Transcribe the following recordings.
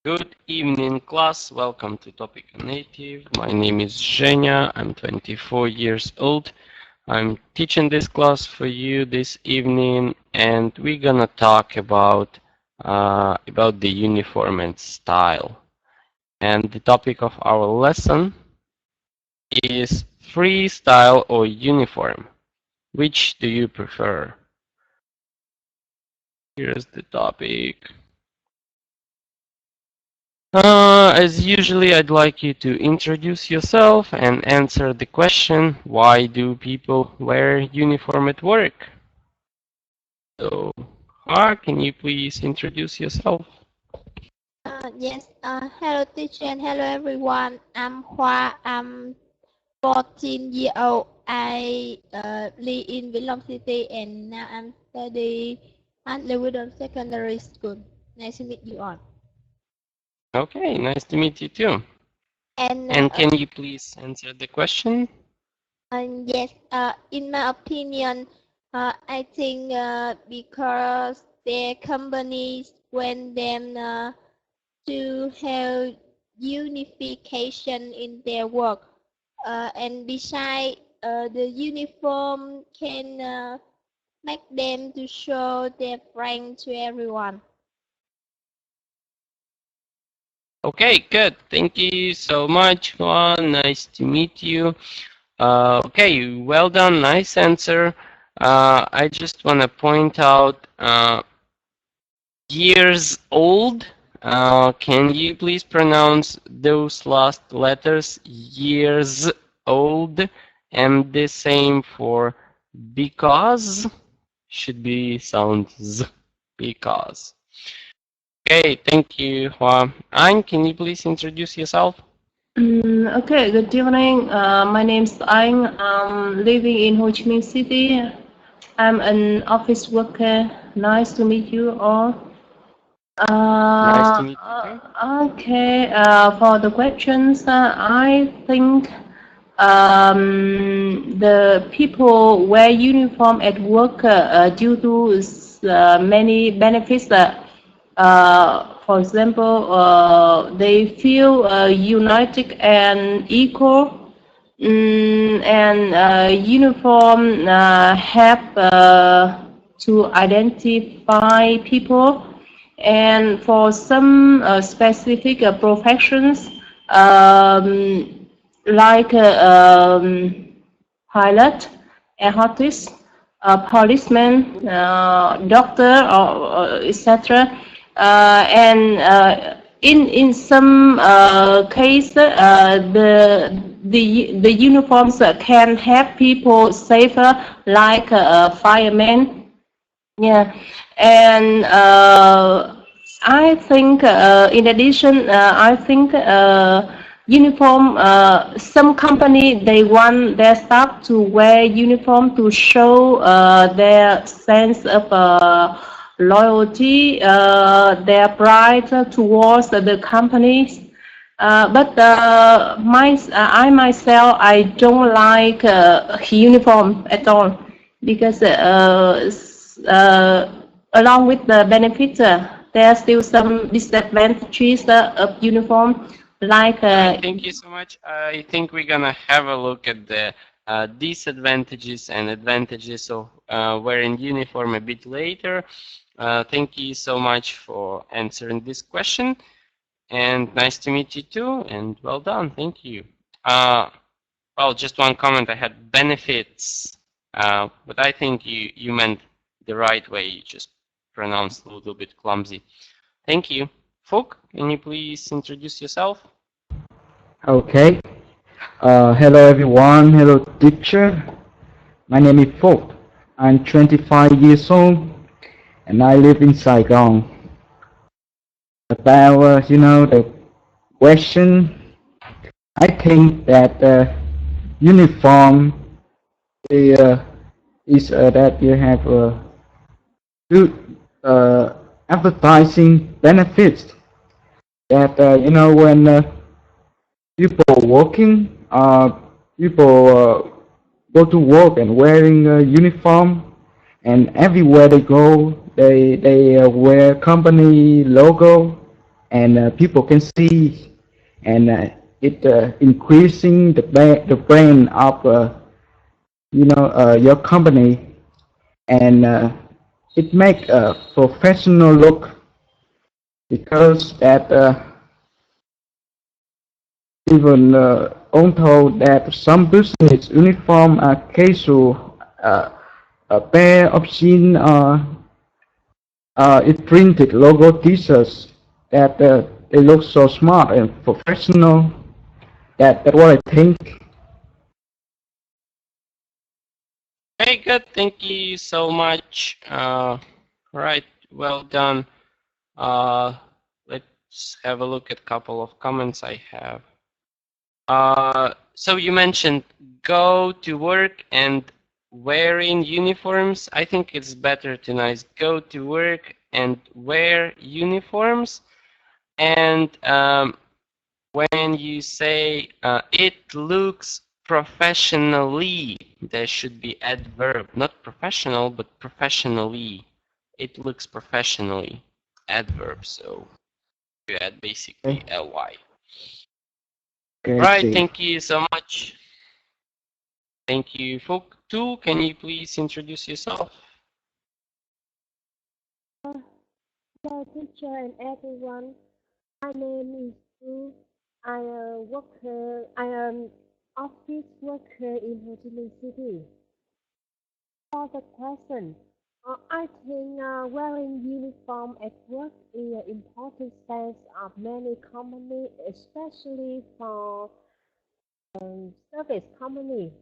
Good evening, class. Welcome to Topic Native. My name is Zhenya. I'm 24 years old. I'm teaching this class for you this evening, and we're gonna talk about the uniform and style. And the topic of our lesson is freestyle or uniform. Which do you prefer? Here's the topic. As usually, I'd like you to introduce yourself and answer the question, why do people wear uniform at work? So, can you please introduce yourself? Yes. Hello, teacher, and hello, everyone. I'm Hoa. I'm 14 years old. I live in Vĩnh City, and now I'm studying at Leeuwarden Secondary School. Nice to meet you all. Okay, nice to meet you too. And can you please answer the question? yes. In my opinion, I think because their companies want them to have unification in their work. And besides, the uniform can make them to show their friend to everyone. Okay, good. Thank you so much, Juan. Nice to meet you. Okay, well done. Nice answer. I just want to point out years old. Can you please pronounce those last letters? Years old. And the same for because. Should be sound z. Because. Okay, thank you, Hua. Anh, can you please introduce yourself? Okay, good evening. My name is Anh. I'm living in Ho Chi Minh City. I'm an office worker. Nice to meet you all. Nice to meet you too. Okay, for the questions, I think the people wear uniform at work due to many benefits. For example, they feel united and equal, and uniform help to identify people. And for some specific professions, like pilot, air hostess, policeman, doctor, or etc. And in some case, the uniforms can help people safer, like firemen. Yeah, and I think in addition, I think uniform. Some company, they want their staff to wear uniform to show their sense of loyalty, their pride towards the companies. But I myself, I don't like uniform at all, because along with the benefits, there are still some disadvantages of uniform, like thank you so much. I think we're gonna have a look at the disadvantages and advantages of wearing uniform a bit later. Thank you so much for answering this question, and nice to meet you too, and well done. Thank you. Well, just one comment. I had benefits, but I think you meant the right way. You just pronounced a little bit clumsy. Thank you. Folk, can you please introduce yourself? Okay. Hello everyone. Hello teacher. My name is Folk. I'm 25 years old and I live in Saigon. About the question, I think that uniform is that you have good advertising benefits. That when people working, people go to work and wearing a uniform, and everywhere they go, they wear company logo, and people can see, and it increasing the brand of your company, and it make a professional look because that even although that some business uniform are casual, a pair of jeans it printed logo t-shirts that they look so smart and professional. That's what I think. Very good. Thank you so much. Right. Well done. Let's have a look at a couple of comments I have. So you mentioned go to work and wearing uniforms. I think it's better to nice go to work and wear uniforms. And when you say it looks professionally, there should be adverb, not professional, but professionally. It looks professionally, adverb. So you add basically ly. Okay, Right, thank you so much. Thank you. Folk 2, can you please introduce yourself? Hello, teacher and everyone. My name is Sue. I am office worker in Ho Chi Minh City. For the question, I think wearing uniform at work is an important sense of many companies, especially for service company.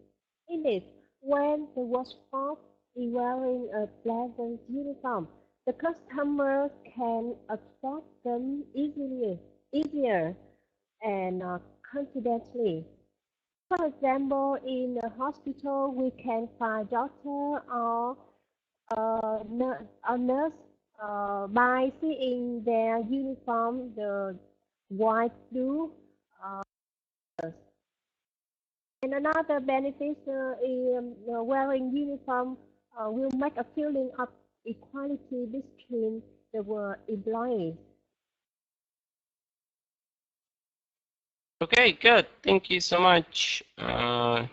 Indeed, when the workforce is wearing a pleasant uniform, the customer can accept them easier and confidently. For example, in a hospital, we can find doctor or a nurse by seeing their uniform, the white blue. And another benefit is wearing uniform will make a feeling of equality between the employees. Okay, good. Thank you so much. All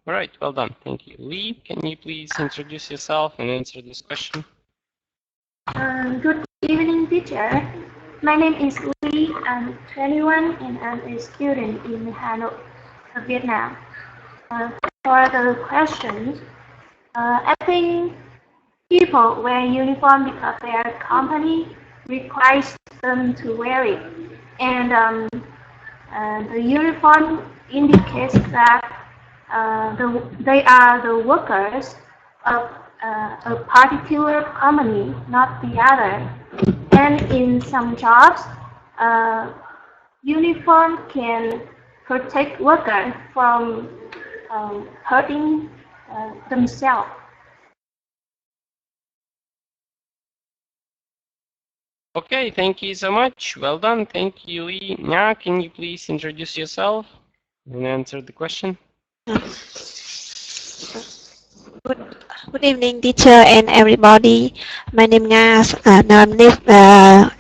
right, well done. Thank you. Lee, can you please introduce yourself and answer this question? Good evening, teacher. My name is Lee. I'm 21 and I'm a student in Hanoi, Vietnam. For the question, I think people wear uniform because their company requires them to wear it, and the uniform indicates that they are the workers of a particular company, not the other. And in some jobs, uniform can protect workers from hurting themselves. Okay, thank you so much. Well done. Thank you, Lee. Now, can you please introduce yourself and answer the question? Good evening, teacher and everybody. My name is Nga.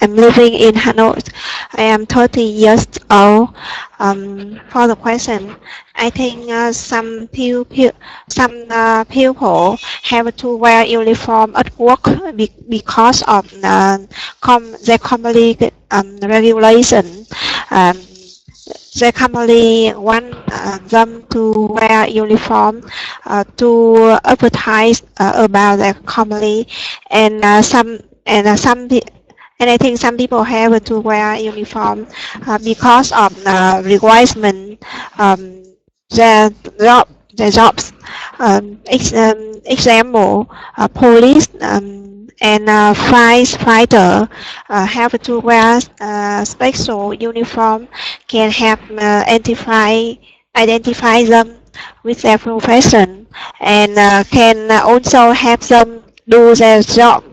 I'm living in Hanoi. I am 30 years old. For the question, I think some people have to wear uniform at work because of their company regulation. The company want them to wear uniform to advertise about their company, and I think some people have to wear uniform because of requirement their jobs. Example, police and firefighter have to wear special uniform, can help identify them with their profession, and can also help them do their job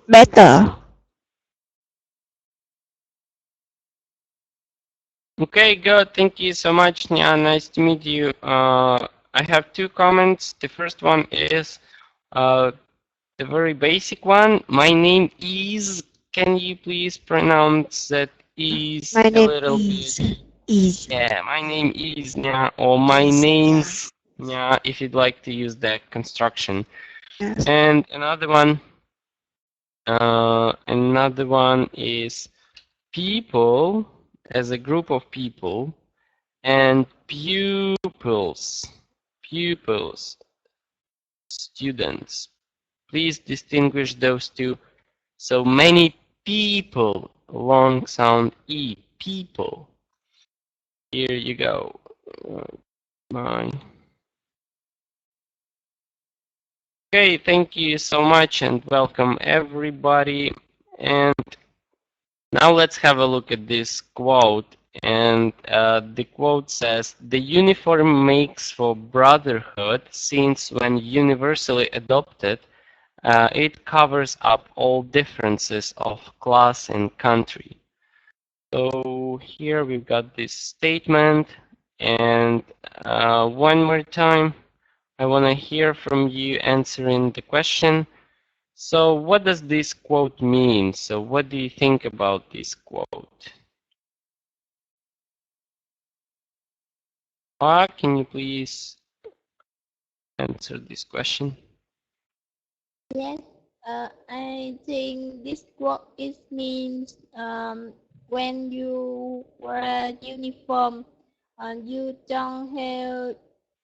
better. Okay, good. Thank you so much, Nya. Nice to meet you. I have two comments. The first one is the very basic one. My name is. Can you please pronounce that is My a name little is bit. is. Yeah, my name is Nya, or my name's Nya, if you'd like to use that construction. Yes. And another one is people as a group of people, and pupils, students. Please distinguish those two. So many people, long sound E, people. Here you go. Mine. Okay, thank you so much and welcome everybody. And now let's have a look at this quote. And the quote says, "The uniform makes for brotherhood, since when universally adopted, it covers up all differences of class and country." So here we've got this statement, and one more time, I want to hear from you answering the question. So what does this quote mean? So what do you think about this quote? Can you please answer this question? Yes, I think this quote means when you wear uniform, you don't have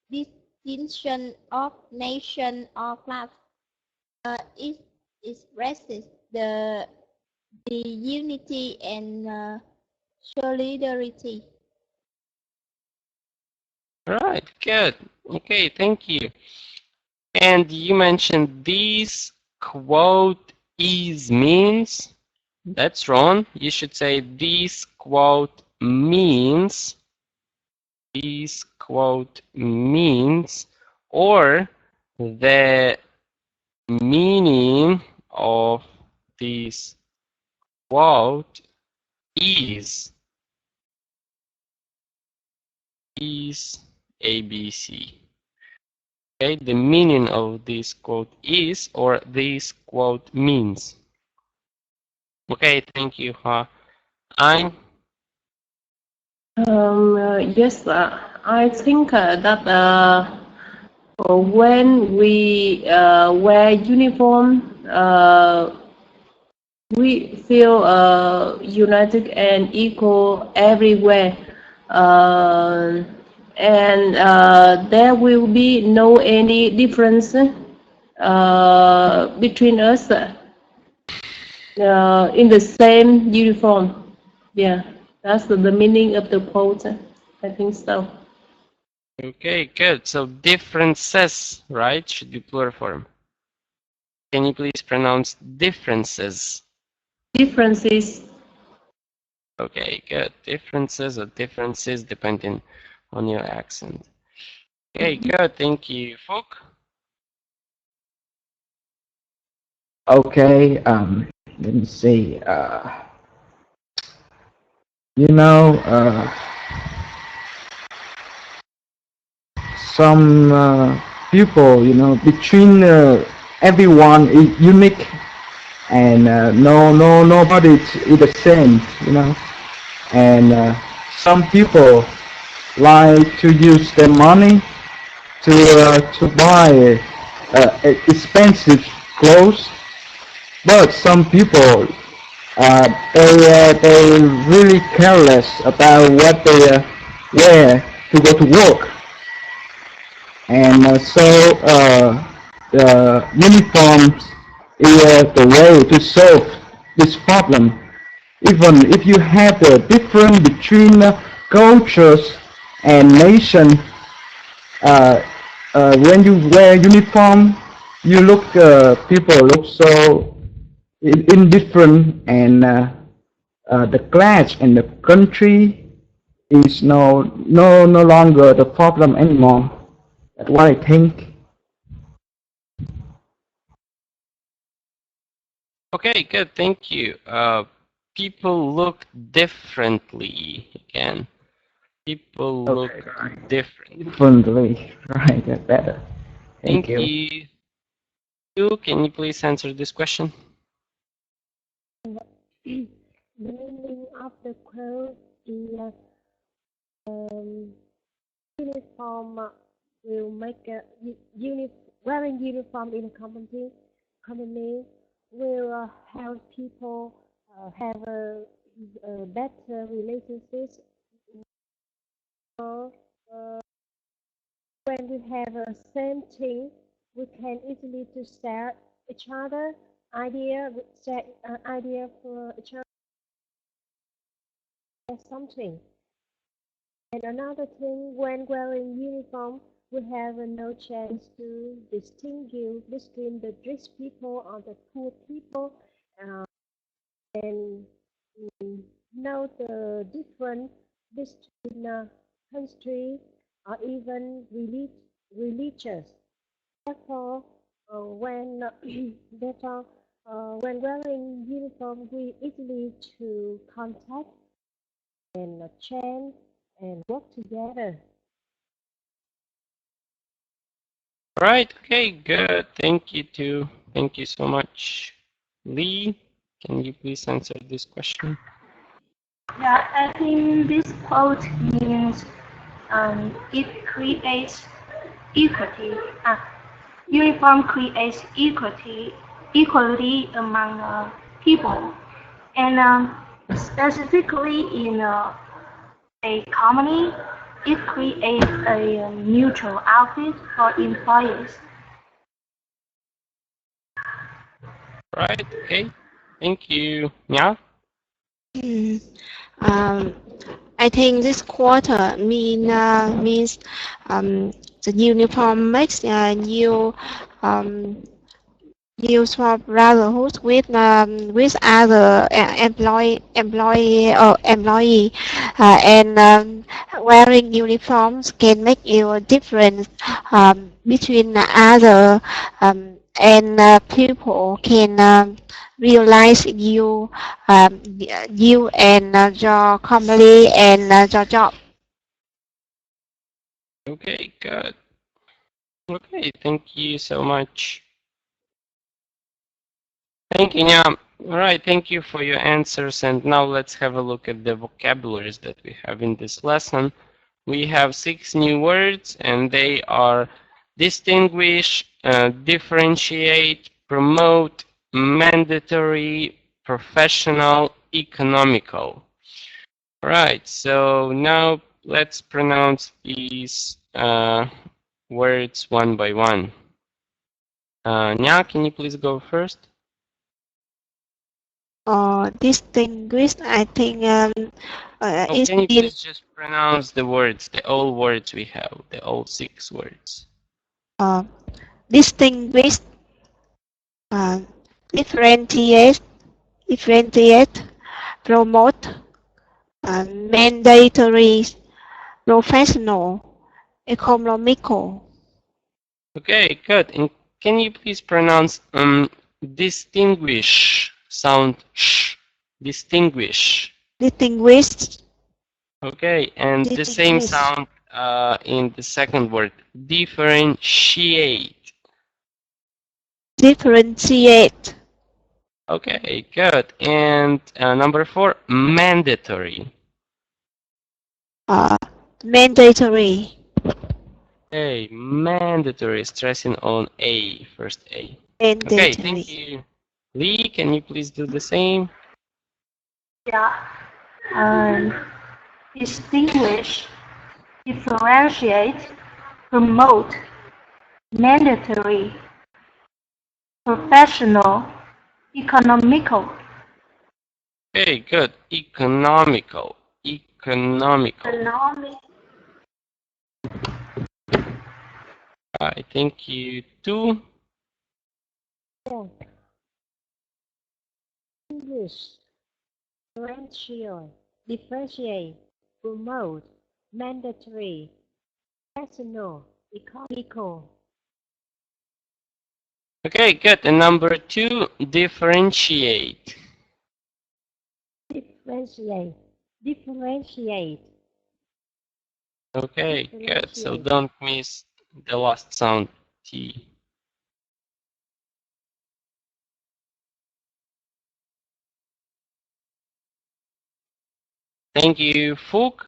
distinction of nation or class. It expresses the unity and solidarity. All right, good. Okay, thank you. And you mentioned this quote is means. That's wrong. You should say this quote means. This quote means, or the meaning of this quote is ABC. Okay, the meaning of this quote is, or this quote means. Okay, thank you. I'm. Yes, I think that when we wear uniform, we feel united and equal everywhere. And there will be no any difference between us in the same uniform. Yeah, that's the meaning of the quote. I think so. Okay, good. So differences, right? Should be plural form. Can you please pronounce differences? Differences. Okay, good. Differences or differences depending on your accent. Okay, good. Thank you, Folk. Okay, let me see. You know, some people, you know, between everyone is unique, and nobody is the same, you know. And some people like to use their money to buy expensive clothes, but some people they really careless about what they wear to go to work, and the uniforms is the way to solve this problem. Even if you have the difference between cultures and nation, when you wear uniform, you look people look so indifferent, and the class and the country is no longer the problem anymore. That's what I think. Okay, good. Thank you. People look differently again. People look differently. Right, that's better. Thank you. You. Can you please answer this question? the meaning of the quote is uniform will make wearing uniform in a company will help people have a better relationships. So, when we have a same thing, we can easily to share each other share idea for each other something. And another thing, when wearing uniform, we have no chance to distinguish between the rich people or the poor people, and know the difference between country or even religious. Therefore, when therefore when wearing uniform, we easily to contact and change and work together. Right. Okay. Good. Thank you too. Thank you so much, Lee. Can you please answer this question? Yeah, I think this quote means it creates equity. Uniform creates equality among people, and specifically in a company, it creates a neutral outfit for employees. Right. Okay. Thank you. Yeah. I think this quarter means the uniform makes new new swap brotherhood with other employee and wearing uniforms can make you a difference between other and people can realize you and your family and your job. Okay. Good. Okay. Thank you so much. Thank you, Nyam. All right, thank you for your answers. And now let's have a look at the vocabularies that we have in this lesson. We have 6 new words, and they are distinguish, differentiate, promote, mandatory, professional, economical. All right, so now let's pronounce these words one by one. Nya, can you please go first? Distinguished, I think it's Can you please just pronounce the words, the all words we have, the all 6 words? Distinguished, differentiate, promote, mandatory, professional, economical. Okay, good. And can you please pronounce distinguish, sound sh, distinguish. Distinguished. Okay, and the same sound in the second word, differentiate. Differentiate. Okay, good. And number 4, mandatory. Mandatory. Okay, mandatory, stressing on A, first A. Mandatory. Okay, thank you. Lee, can you please do the same? Yeah. Distinguish, differentiate, promote, mandatory, professional, economical. Okay, good. Economical. Economical. I thank you too. Yeah. English, differentiate, promote, mandatory, professional, economical. Okay, good. And number 2, differentiate. Differentiate. Okay, good. So don't miss the last sound, T. Thank you, Phuc.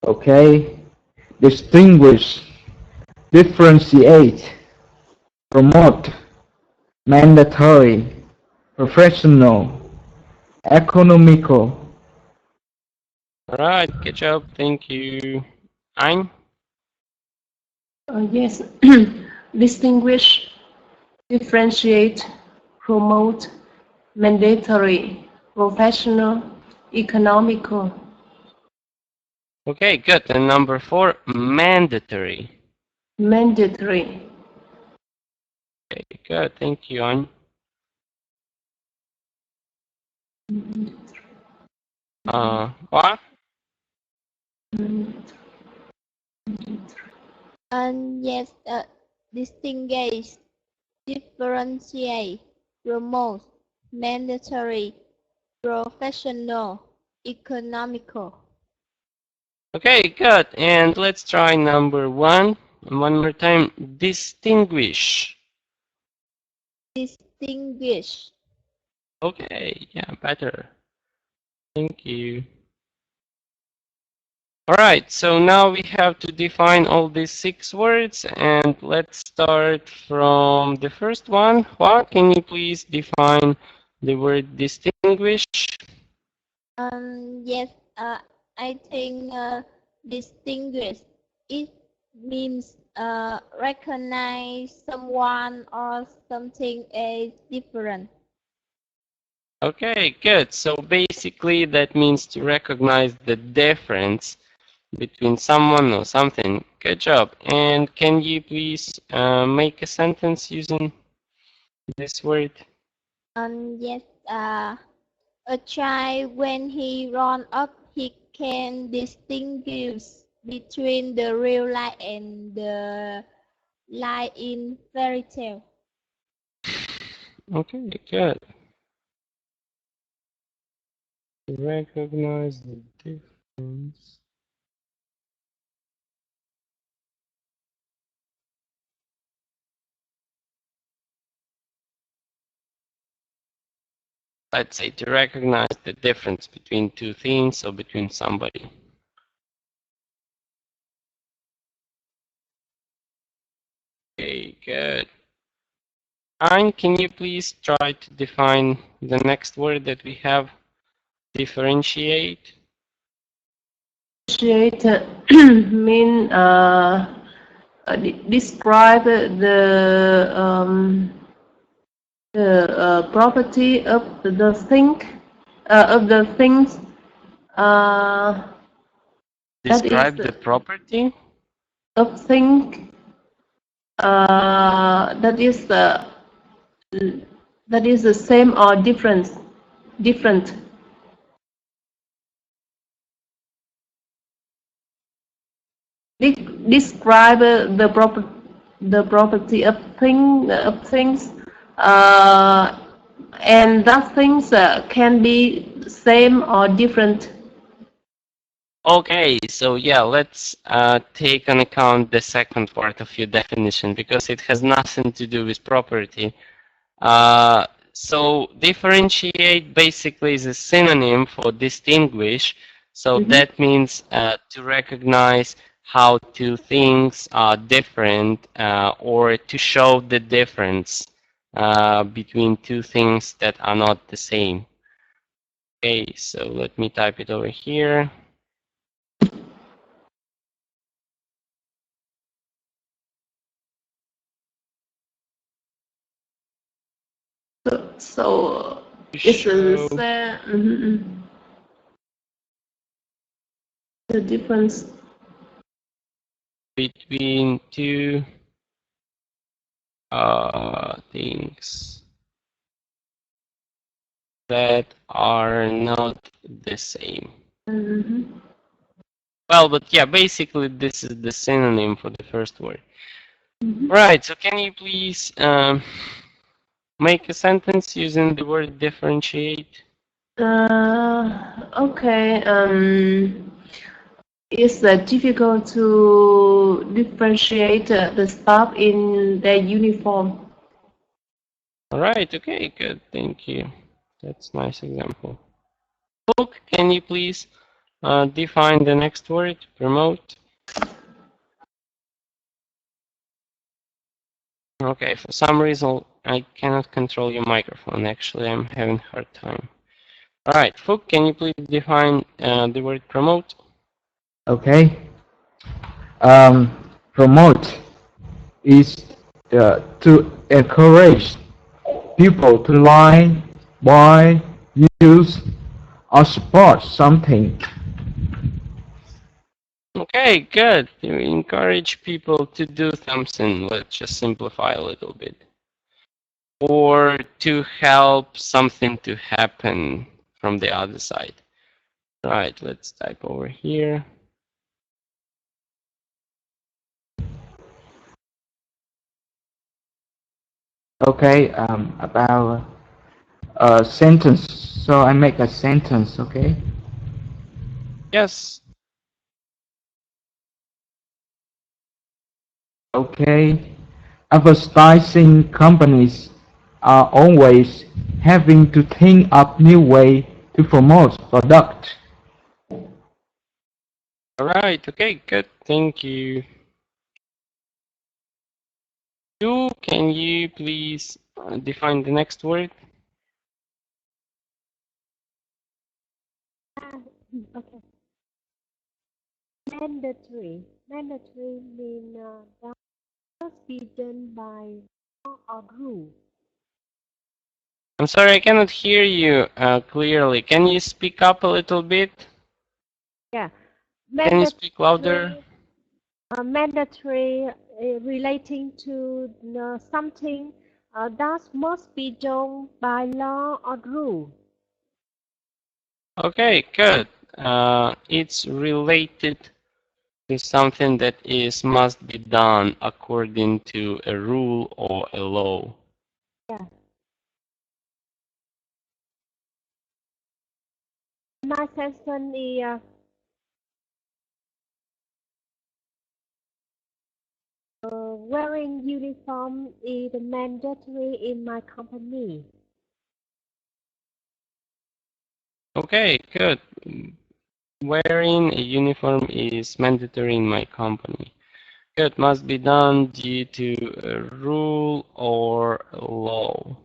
Okay. Distinguish, differentiate, promote, mandatory, professional, economical. All right, good job. Thank you. Ayn? Yes. Distinguish, differentiate, promote, mandatory, professional, economical. Okay, good. And number 4, mandatory. Mandatory. Okay, good. Thank you, Ayn. What? And yes, distinguish, differentiate, promote, mandatory, professional, economical. Okay, good. And let's try number 1. One more time. Distinguish. Distinguish. Okay, yeah, better. Thank you. All right, so now we have to define all these 6 words, and let's start from the first one. Hua, can you please define the word distinguish? Yes, I think distinguish, it means recognize someone or something as different. Okay, good. So basically that means to recognize the difference between someone or something. Good job. And can you please make a sentence using this word? Yes, a child, when he grown up, he can distinguish between the real life and the life in fairy tale. Okay, good. Recognize the difference. Let's say to recognize the difference between two things or between somebody. Okay, good. Ayn, can you please try to define the next word that we have? Differentiate. Differentiate mean describe the property of the thing of the things Describe the property. of thing that is the same or different. Describe the property of things, and that things can be same or different. Okay, so yeah, let's take on account the second part of your definition because it has nothing to do with property. So differentiate basically is a synonym for distinguish. So that means to recognize how two things are different or to show the difference between two things that are not the same. Okay, so let me type it over here. So it's the difference between two things that are not the same. Well, but yeah, basically this is the synonym for the first word. Right, so can you please make a sentence using the word differentiate? Okay. It's difficult to differentiate the staff in their uniform. All right, okay, good, thank you. That's a nice example. Book, can you please define the next word, promote? Okay, for some reason I cannot control your microphone. Actually, I'm having a hard time. All right, Fook, can you please define the word promote? Okay. Promote is to encourage people to like, buy, use, or support something. Okay, good. You encourage people to do something. Let's just simplify a little bit. Or to help something to happen from the other side. Right, let's type over here. Okay, about a sentence. So I make a sentence, okay? Yes. Okay. Advertising companies are always having to think up new way to promote product. All right, okay, good. Thank you. You, can you please define the next word? Okay. Mandatory. Mandatory means that must be done by law or rule. I'm sorry, I cannot hear you clearly. Can you speak up a little bit? Yeah. Can you speak louder? Mandatory relating to something that must be done by law or rule. Okay, good. It's related to something that is must be done according to a rule or a law. Yeah. My sentence is wearing uniform is mandatory in my company. Okay, good. Wearing a uniform is mandatory in my company. Good, must be done due to a rule or a law.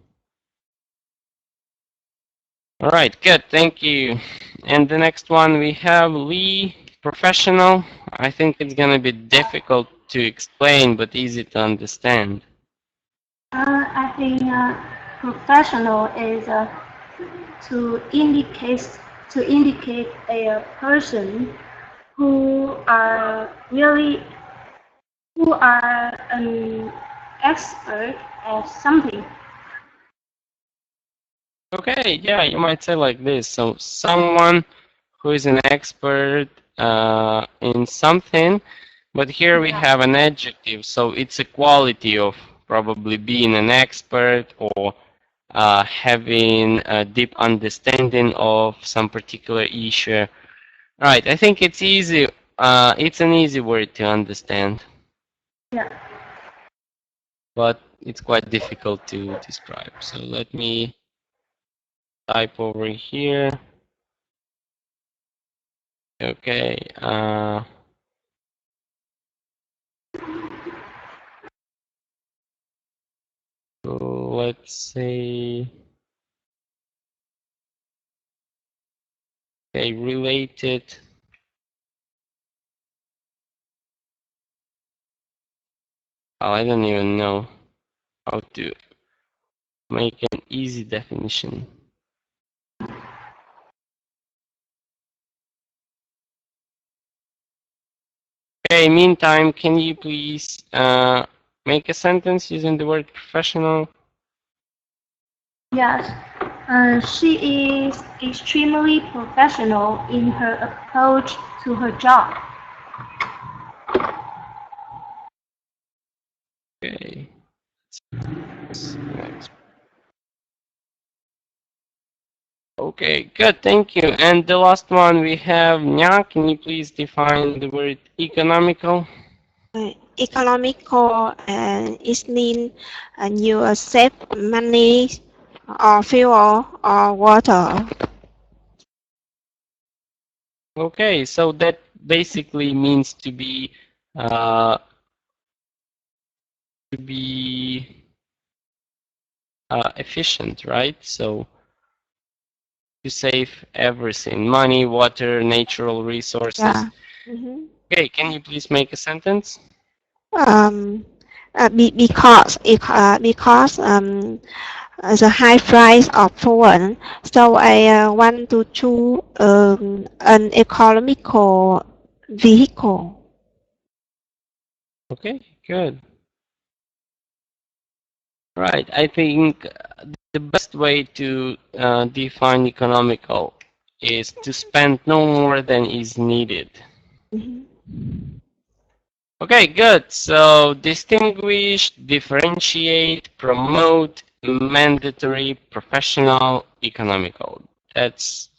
All right, good, thank you. And the next one we have Lee, professional. I think it's gonna be difficult to explain, but easy to understand. I think professional is to indicate a person who are an expert at something. Okay, yeah, you might say like this. So someone who is an expert in something, but here we have an adjective, so it's a quality of probably being an expert or having a deep understanding of some particular issue. Right, I think it's easy. It's an easy word to understand. Yeah. But it's quite difficult to describe. So let me type over here. Okay. So let's say, okay, related. Oh, I don't even know how to make an easy definition. Okay, meantime, can you please make a sentence using the word professional? Yes. She is extremely professional in her approach to her job. Okay. Next. Okay, good, thank you. And the last one we have Nya. Can you please define the word economical? Economical it means you save money or fuel or water. Okay, so that basically means to be efficient, right? So to save everything, money, water, natural resources. Yeah. Okay, can you please make a sentence? Because the high price of food, so I want to choose an economical vehicle. Okay, good. Right, I think the best way to define economical is to spend no more than is needed. Okay, good. So distinguish, differentiate, promote, mandatory, professional, economical. That's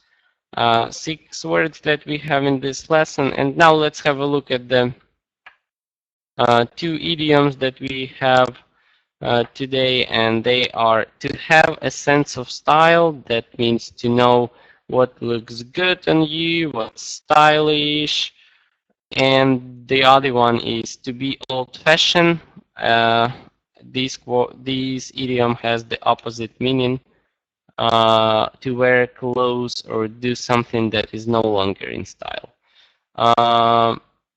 6 words that we have in this lesson. And now let's have a look at the 2 idioms that we have today, and they are to have a sense of style. That means to know what looks good on you, what's stylish. And the other one is to be old-fashioned. This idiom has the opposite meaning, to wear clothes or do something that is no longer in style.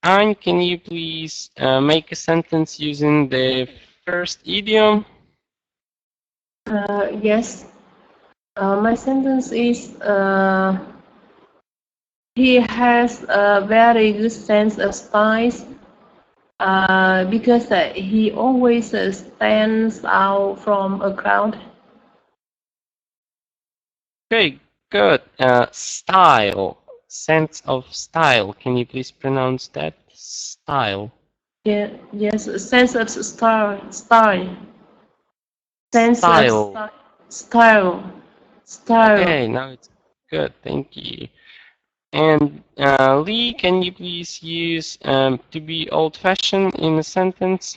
Anne, can you please make a sentence using the first idiom? Yes. My sentence is he has a very good sense of style because he always stands out from a crowd. Okay, good. Style, sense of style. Can you please pronounce that? Style. Yeah, yes, sense of style. Sense Style. of style. Okay, now it's good. Thank you. And Lee, can you please use to be old-fashioned in a sentence?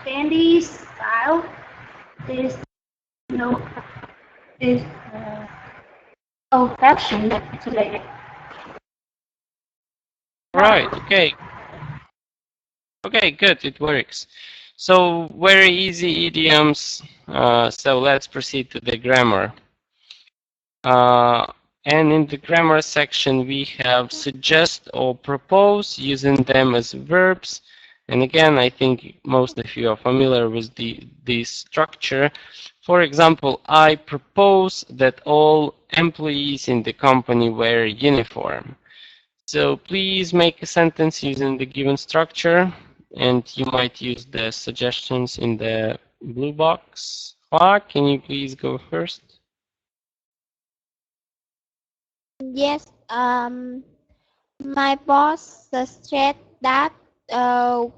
Trendy style is old-fashioned today. Right. Okay. Okay, good. It works. So very easy idioms. So let's proceed to the grammar. And in the grammar section, we have suggest or propose, using them as verbs. And again, I think most of you are familiar with the structure. For example, I propose that all employees in the company wear uniform. So please make a sentence using the given structure, and you might use the suggestions in the blue box. Hua, can you please go first? Yes. My boss suggests that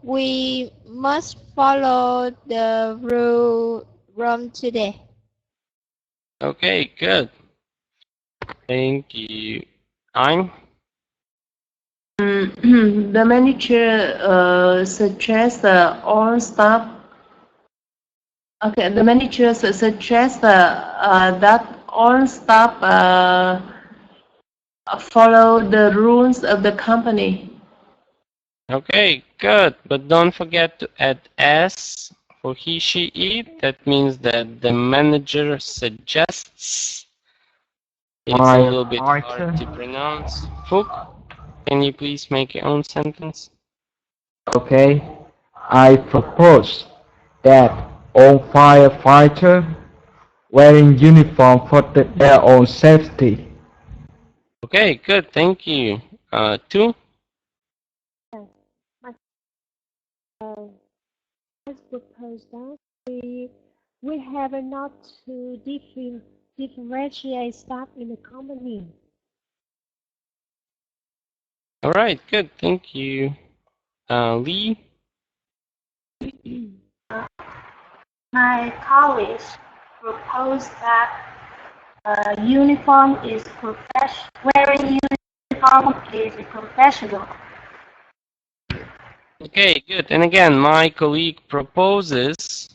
we must follow the rule from today. Okay, good. Thank you. I'm. The manager suggests all staff. Okay, the manager suggests that all staff follow the rules of the company. Okay, good. But don't forget to add S for he, she, it. That means that the manager suggests. It's a little bit hard to pronounce. Fook, can you please make your own sentence? Okay, I propose that all firefighters wearing uniform for their own safety. Okay, good. Thank you. 2. Let's propose that we have not to differentiate staff in the company. All right, good. Thank you. Lee? My colleagues propose that uniform is wearing uniform is professional. Okay, good. And again, my colleague proposes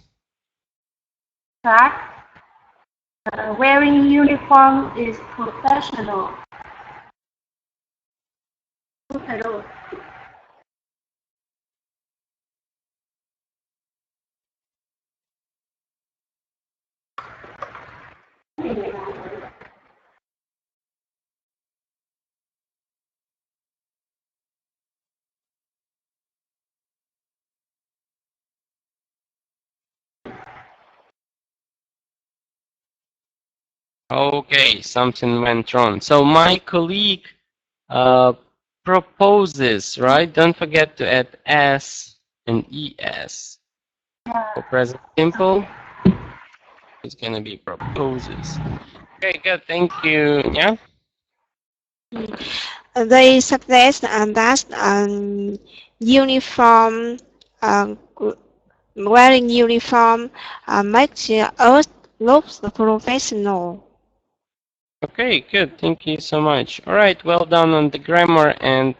That wearing uniform is professional. Okay, something went wrong. So my colleague proposes, right? Don't forget to add S and ES. For present simple, it's gonna be proposes. Okay, good. Thank you. Yeah. They suggest that uniform, wearing uniform makes us look professional. Okay, good. Thank you so much. All right, well done on the grammar. And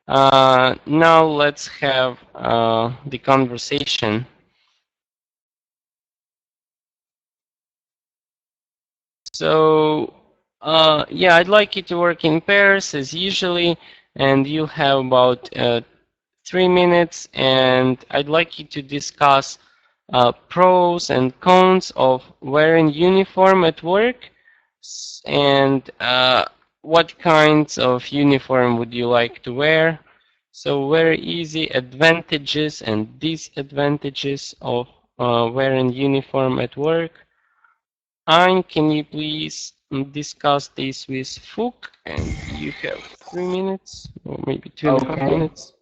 now let's have the conversation. So, yeah, I'd like you to work in pairs as usually, and you have about 3 minutes, and I'd like you to discuss pros and cons of wearing uniform at work, and what kinds of uniform would you like to wear. So very easy advantages and disadvantages of wearing uniform at work. Can you please discuss this with Fook? And you have 3 minutes, or maybe 2.5 minutes.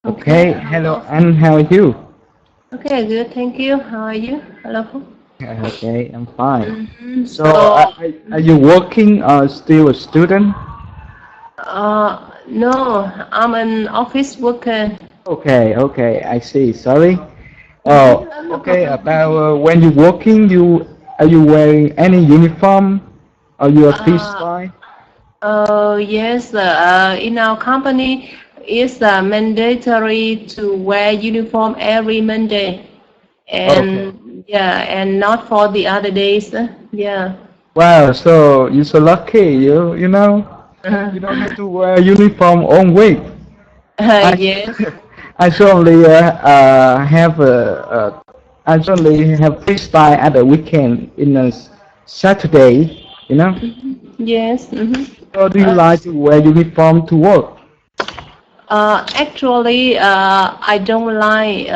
Okay. Hello, Anne. How are you? Okay, good. Thank you. How are you? Hello. Okay, I'm fine. Mm-hmm. So, are you working or still a student? No, I'm an office worker. Okay, okay, I see. Sorry. Oh, okay. About when you're working, are you wearing any uniform? Or you a peace Yes, in our company, it's mandatory to wear uniform every Monday, and yeah, and not for the other days. Yeah. Wow, so you're so lucky. You know, you don't have to wear uniform all week. Yes. I only I only have freestyle at the weekend in a Saturday. You know. Yes. So do you like to wear uniform to work? Actually, I don't like,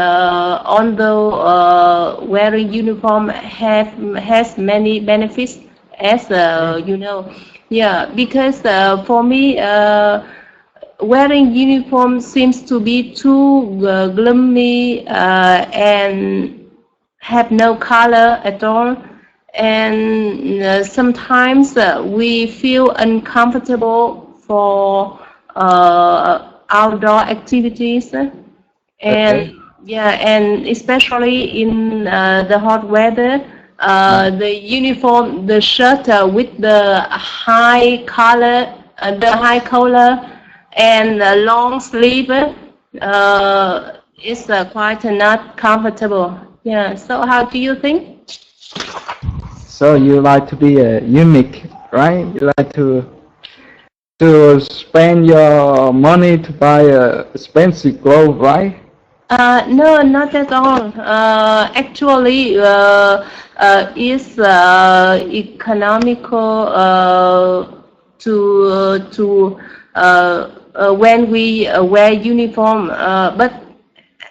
although wearing uniform has many benefits, as you know. Yeah, because for me, wearing uniform seems to be too gloomy and have no color at all. And sometimes we feel uncomfortable for outdoor activities, and yeah, and especially in the hot weather, the uniform, the shirt with the high collar, and long sleeve is quite not comfortable. Yeah. So how do you think? So you like to be unique, right? You like to spend your money to buy expensive clothes, right? No, not at all. Actually, it's economical when we wear uniform, but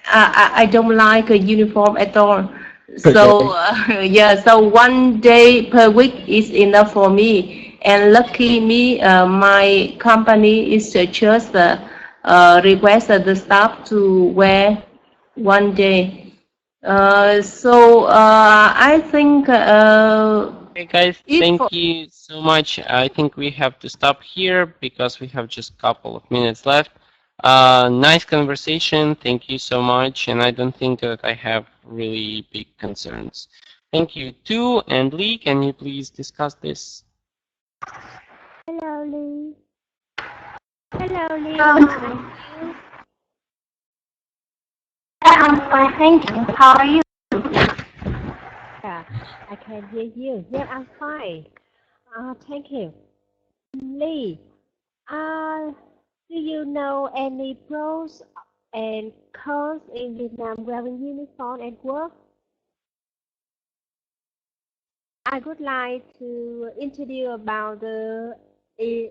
I don't like a uniform at all. So yeah, so 1 day per week is enough for me. And lucky me, my company is just request the staff to wear 1 day. So I think. Okay, guys, thank you so much. I think we have to stop here because we have just a couple of minutes left. Nice conversation. Thank you so much. And I don't think that I have really big concerns. Thank you, too. And Lee, can you please discuss this? Hello, Lee. Hello, Lee. I'm fine, thank you. How are you? Yeah, I can hear you. Yeah, I'm fine. Thank you. Lee, uh, do you know any pros and cons in Vietnam wearing uniform at work? I would like to introduce about the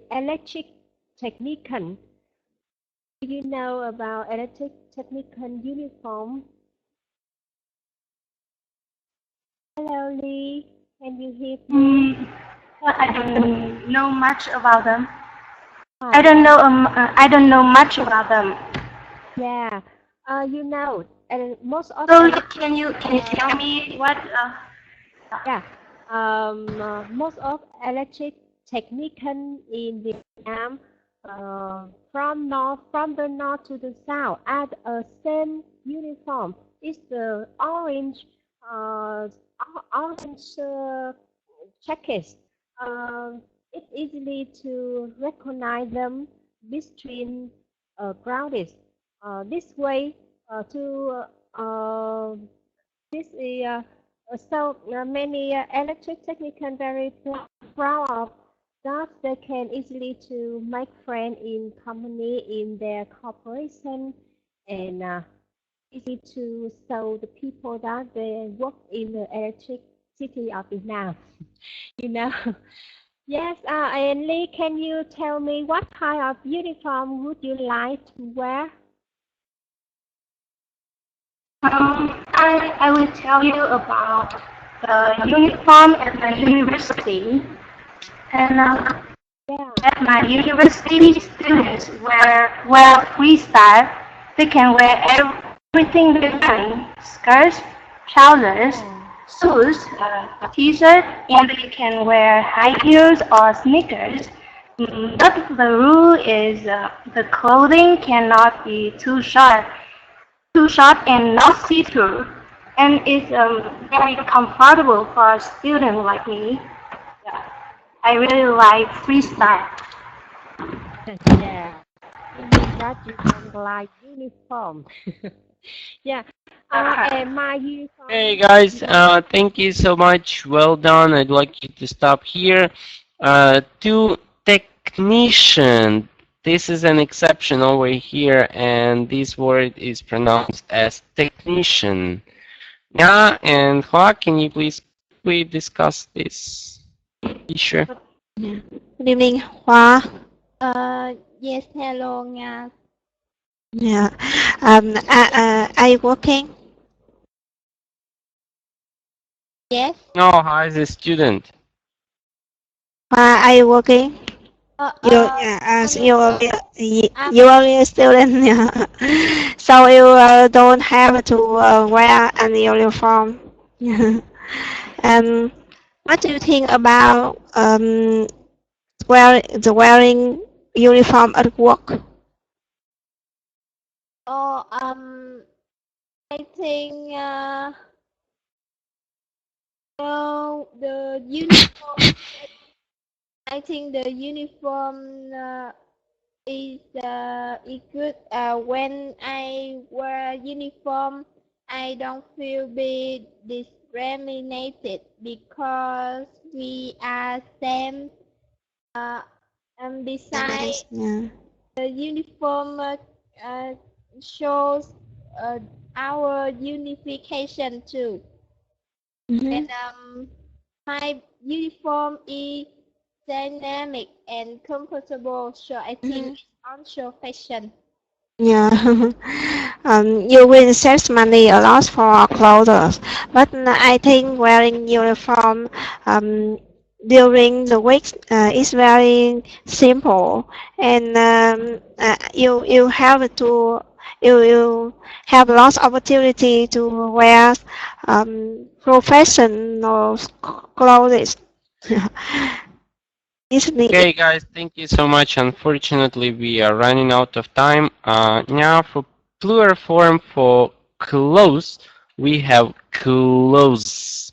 electric technician. Do you know about electric technician uniform? Hello, Lee. Can you hear me? Well, I don't know much about them. Hi. I don't know much about them. Yeah. You know, most of So the can you tell me what? yeah, most of electric technician in Vietnam, from the north to the south, at a same uniform. It's the orange, orange jackets. It's easily to recognize them between crowds. This way, to this is many electric technicians very proud of that they can easily to make friends in company in their corporation and easy to show the people that they work in the electricity of Vietnam. You know. Yes, and Lee, can you tell me what kind of uniform would you like to wear? I will tell you about the uniform at my university. And Yeah. at my university, students wear freestyle. They can wear everything they want: skirts, trousers, shoes, t-shirt, and they can wear high heels or sneakers. But the rule is the clothing cannot be too short and not see-through, and it's very comfortable for a student like me. Yeah. I really like freestyle. Yeah. It means that you don't like uniform. Yeah. And my uniform. Hey guys, thank you so much. Well done. I'd like you to stop here. To technician, this is an exception over here, and this word is pronounced as technician. Yeah, and Hoa, can you please discuss this issue? Yeah. Good evening, Hoa. Yes, hello, Nga. Yeah. Are you working? Yes. No, Hoa is a student. Hoa, are you working? You are a student, yeah. So you don't have to wear an uniform. What do you think about wearing uniform at work? Oh, I think the uniform. I think the uniform is good. When I wear uniform, I don't feel be discriminated because we are same. And besides, Yeah. the uniform shows our unification too. And my uniform is dynamic and comfortable, so I think it's also fashion. Yeah. You will save money a lot for clothes, but I think wearing uniform during the week is very simple, and you have lots of opportunity to wear professional clothes. Isn't it? Okay, guys, thank you so much. Unfortunately, we are running out of time. Now, for plural form for clothes, we have clothes.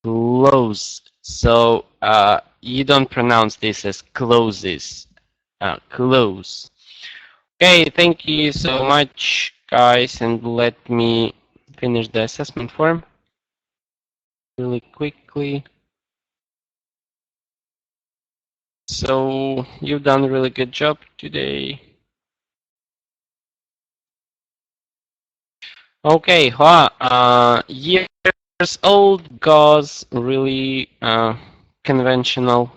Clothes. So you don't pronounce this as closes. Clothes. Okay, thank you so much, guys, and let me finish the assessment form. really quickly. So you've done a really good job today. Okay, Hoa, years old goes really conventional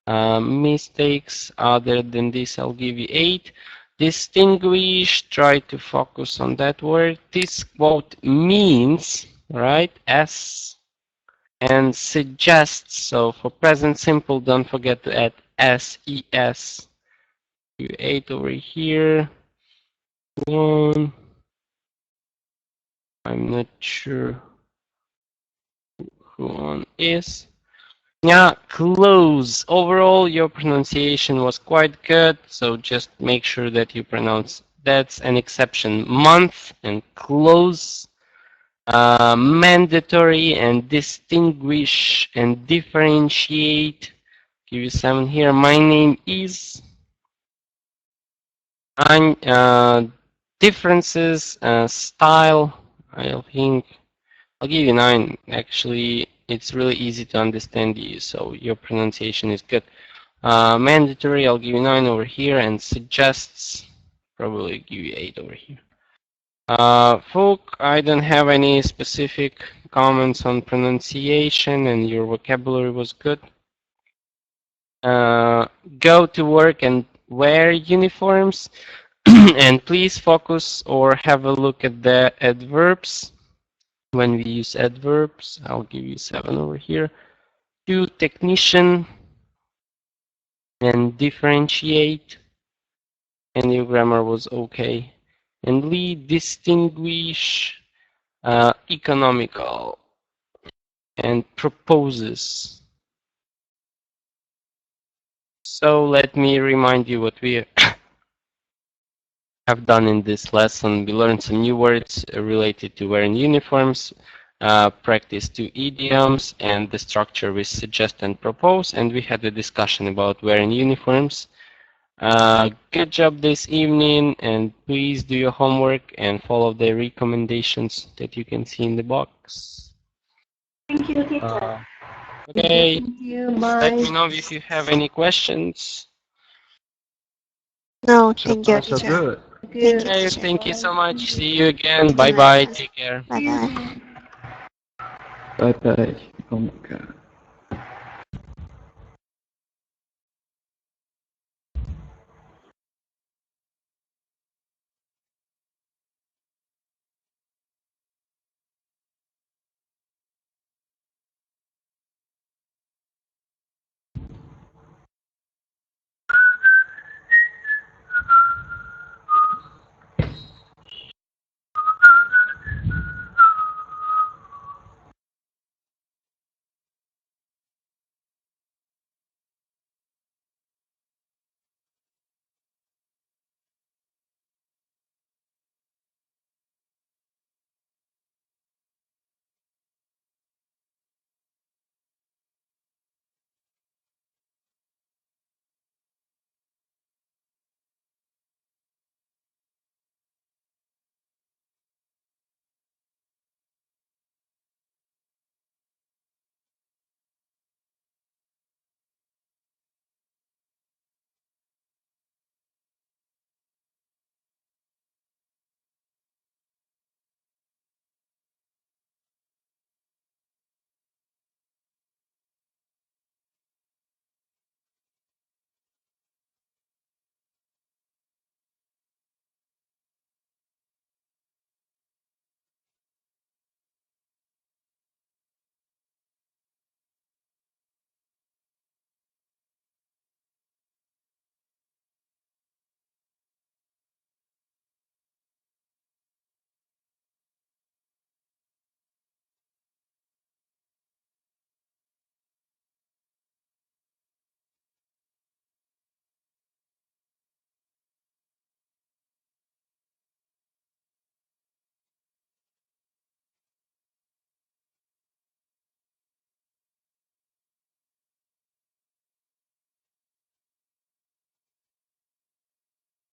mistakes. Other than this, I'll give you 8. Distinguish, try to focus on that word. This quote means, right, S, and suggests. So for present simple, don't forget to add SES. 8 over here. 1. I'm not sure who one is. Yeah, close. Overall, your pronunciation was quite good, so just make sure that you pronounce that's an exception. Month and close. Mandatory and distinguish and differentiate. Give you 7 here. My name is. Differences, style. I think I'll give you 9. Actually, it's really easy to understand you, so your pronunciation is good. Mandatory, I'll give you 9 over here, and suggests, probably give you 8 over here. Folk, I don't have any specific comments on pronunciation, and your vocabulary was good. Go to work and wear uniforms, and please focus or have a look at the adverbs. When we use adverbs, I'll give you 7 over here. 2, technician, and differentiate, and your grammar was okay. And lead, distinguish, economical, and proposes. So let me remind you what we have done in this lesson. We learned some new words related to wearing uniforms, practice 2 idioms, and the structure we suggest and propose, and we had a discussion about wearing uniforms. Good job this evening, and please do your homework and follow the recommendations that you can see in the box. Thank you, teacher. Okay, Thank you. let Bye. me know if you have any questions. No, So thank you, far, so teacher. good. Thank you, Okay, teacher. thank you so much. See you again. Bye bye. Take care. Bye bye. Bye bye. Oh my God.